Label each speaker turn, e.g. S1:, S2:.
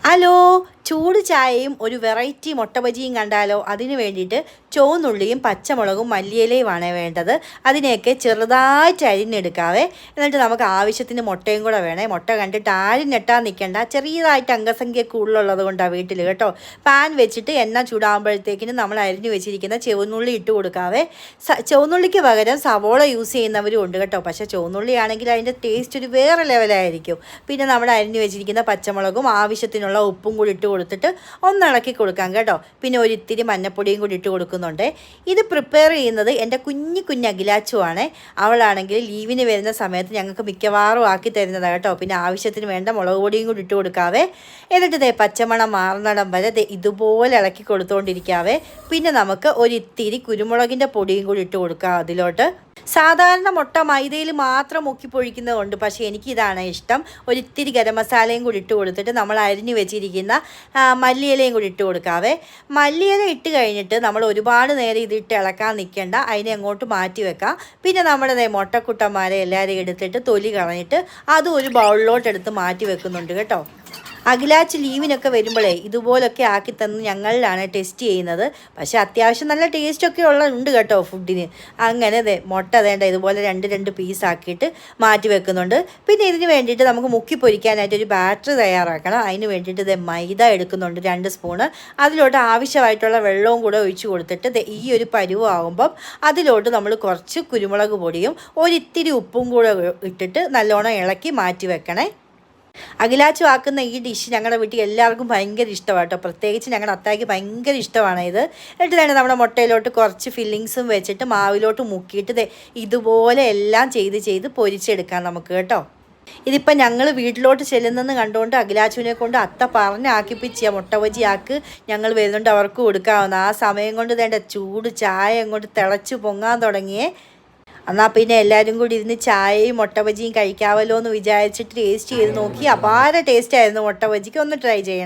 S1: Hello, ചൂട് ചായയും ഒരു വെറൈറ്റി മുട്ട ബജിയും കണ്ടാലോ? അതിന് വേണ്ടിയിട്ട് ചുവന്നുള്ളിയും പച്ചമുളകും മല്ലിയിലയുമാണ് വേണ്ടത്. അതിനെയൊക്കെ ചെറുതായിട്ട് അരിഞ്ഞെടുക്കാവേ. എന്നിട്ട് നമുക്ക് ആവശ്യത്തിന് മുട്ടയും കൂടെ വേണേ. മുട്ട കണ്ടിട്ട് ആരും ഞെട്ടാൻ നിൽക്കണ്ട, ചെറിയതായിട്ട് അംഗസംഖ്യ കൂടുതലുള്ളത് കൊണ്ടാണ് വീട്ടിൽ കേട്ടോ. പാൻ വെച്ചിട്ട് എണ്ണ ചൂടാകുമ്പോഴത്തേക്കിനും നമ്മൾ അരിഞ്ഞു വെച്ചിരിക്കുന്ന ചുവന്നുള്ളി ഇട്ട് കൊടുക്കാവേ. ചുവന്നുള്ളിക്ക് പകരം സവോള യൂസ് ചെയ്യുന്നവരും ഉണ്ട് കേട്ടോ. പക്ഷേ ചുവന്നുള്ളി ആണെങ്കിൽ അതിൻ്റെ ടേസ്റ്റ് ഒരു വേറെ ലെവലായിരിക്കും. പിന്നെ നമ്മൾ അരിഞ്ഞു വെച്ചിരിക്കുന്ന പച്ചമുളകും ആവശ്യത്തിനുള്ള ഉപ്പും കൂടി ഇട്ട് കൊടുത്തിട്ട് ഒന്ന് ഇളക്കി കൊടുക്കാം കേട്ടോ. പിന്നെ ഒരിത്തിരി മഞ്ഞപ്പൊടിയും കൂടി ഇട്ട് കൊടുക്കുന്നുണ്ട്. ഇത് പ്രിപ്പയർ ചെയ്യുന്നത് എൻ്റെ കുഞ്ഞു അഖിലാച്ചുവാണ്. അവളാണെങ്കിൽ ലീവിന് വരുന്ന സമയത്ത് ഞങ്ങൾക്ക് മിക്കവാറും ആക്കി തരുന്നതാണ് കേട്ടോ. പിന്നെ ആവശ്യത്തിന് വേണ്ട മുളക് പൊടിയും കൂടി ഇട്ട് കൊടുക്കാവേ. എന്നിട്ട് പച്ചമണം മാറുന്നിടം വരെ ഇതുപോലെ ഇളക്കി കൊടുത്തുകൊണ്ടിരിക്കാവേ. പിന്നെ നമുക്ക് ഒരിത്തിരി കുരുമുളകിൻ്റെ പൊടിയും കൂടി ഇട്ട് കൊടുക്കാം അതിലോട്ട്. സാധാരണ മുട്ട മൈദയിൽ മാത്രം മുക്കി പൊഴിക്കുന്നതുകൊണ്ട്, പക്ഷേ എനിക്കിതാണ് ഇഷ്ടം. ഒരിത്തിരി ഗരം മസാലയും കൂടി ഇട്ട് കൊടുത്തിട്ട് നമ്മൾ അരിഞ്ഞു വെച്ചിരിക്കുന്ന മല്ലിയിലയും കൂടി ഇട്ട് കൊടുക്കാവേ. മല്ലിയില ഇട്ട് കഴിഞ്ഞിട്ട് നമ്മൾ ഒരുപാട് നേരം ഇതിട്ട് ഇളക്കാൻ നിൽക്കേണ്ട, അതിനെ അങ്ങോട്ട് മാറ്റി വെക്കാം. പിന്നെ നമ്മുടെ മുട്ടക്കുട്ടന്മാരെ എല്ലാവരെയും എടുത്തിട്ട് തൊലി കളഞ്ഞിട്ട് അതും ഒരു ബൗളിലോട്ട് എടുത്ത് മാറ്റി വെക്കുന്നുണ്ട് കേട്ടോ. അഖിലാച്ച് ലീവിനൊക്കെ വരുമ്പോഴേ ഇതുപോലൊക്കെ ആക്കി തന്ന് ഞങ്ങളിലാണ് ടെസ്റ്റ് ചെയ്യുന്നത്. പക്ഷേ അത്യാവശ്യം നല്ല ടേസ്റ്റൊക്കെ ഉണ്ട് കേട്ടോ ഫുഡിന്. അങ്ങനെ മുട്ട വേണ്ട ഇതുപോലെ രണ്ട് പീസാക്കിയിട്ട് മാറ്റി വെക്കുന്നുണ്ട്. പിന്നെ ഇതിന് വേണ്ടിയിട്ട് നമുക്ക് മുക്കി പൊരിക്കാനായിട്ട് ഒരു ബാറ്റർ തയ്യാറാക്കണം. അതിന് വേണ്ടിയിട്ട് മൈദ എടുക്കുന്നുണ്ട് 2 സ്പൂണ്. അതിലോട്ട് ആവശ്യമായിട്ടുള്ള വെള്ളവും കൂടെ ഒഴിച്ച് കൊടുത്തിട്ട് ഈ ഒരു പരുവാകുമ്പം അതിലോട്ട് നമ്മൾ കുറച്ച് കുരുമുളക് പൊടിയും ഒരിത്തിരി ഉപ്പും കൂടെ ഇട്ടിട്ട് നല്ലോണം ഇളക്കി മാറ്റി വെക്കണേ. അഖിലാച്ചു ആക്കുന്ന ഈ ഡിഷ് ഞങ്ങളുടെ വീട്ടിൽ എല്ലാവർക്കും ഭയങ്കര ഇഷ്ടമാണ് കേട്ടോ. പ്രത്യേകിച്ച് ഞങ്ങളുടെ അത്തായിക്ക് ഭയങ്കര ഇഷ്ടമാണ് ഇത്. എന്നിട്ട് തന്നെ നമ്മുടെ മുട്ടയിലോട്ട് കുറച്ച് ഫില്ലിങ്സും വെച്ചിട്ട് മാവിലോട്ട് മുക്കിയിട്ട് ഇതുപോലെ എല്ലാം ചെയ്ത് പൊരിച്ചെടുക്കാം നമുക്ക് കേട്ടോ. ഇതിപ്പോൾ ഞങ്ങൾ വീട്ടിലോട്ട് ചെല്ലുന്നെന്ന് കണ്ടുകൊണ്ട് അഖിലാച്ചുവിനെ കൊണ്ട് അത്ത പറഞ്ഞാക്കിപ്പിച്ച മുട്ട ബജിയാക്ക് ഞങ്ങൾ വരുന്നുണ്ട് അവർക്ക് കൊടുക്കാവുന്ന. ആ സമയം കൊണ്ട് വേണ്ട ചൂട് ചായ അങ്ങോട്ട് തിളച്ച് പൊങ്ങാൻ തുടങ്ങിയേ. എന്നാൽ പിന്നെ എല്ലാവരും കൂടി ഇരുന്ന് ചായയും മുട്ട ബജിയും കഴിക്കാമല്ലോ എന്ന് വിചാരിച്ചിട്ട് ടേസ്റ്റ് ചെയ്ത് നോക്കി. അപാര ടേസ്റ്റായിരുന്നു മുട്ട ബജിക്ക്. ഒന്ന് ട്രൈ ചെയ്യണം.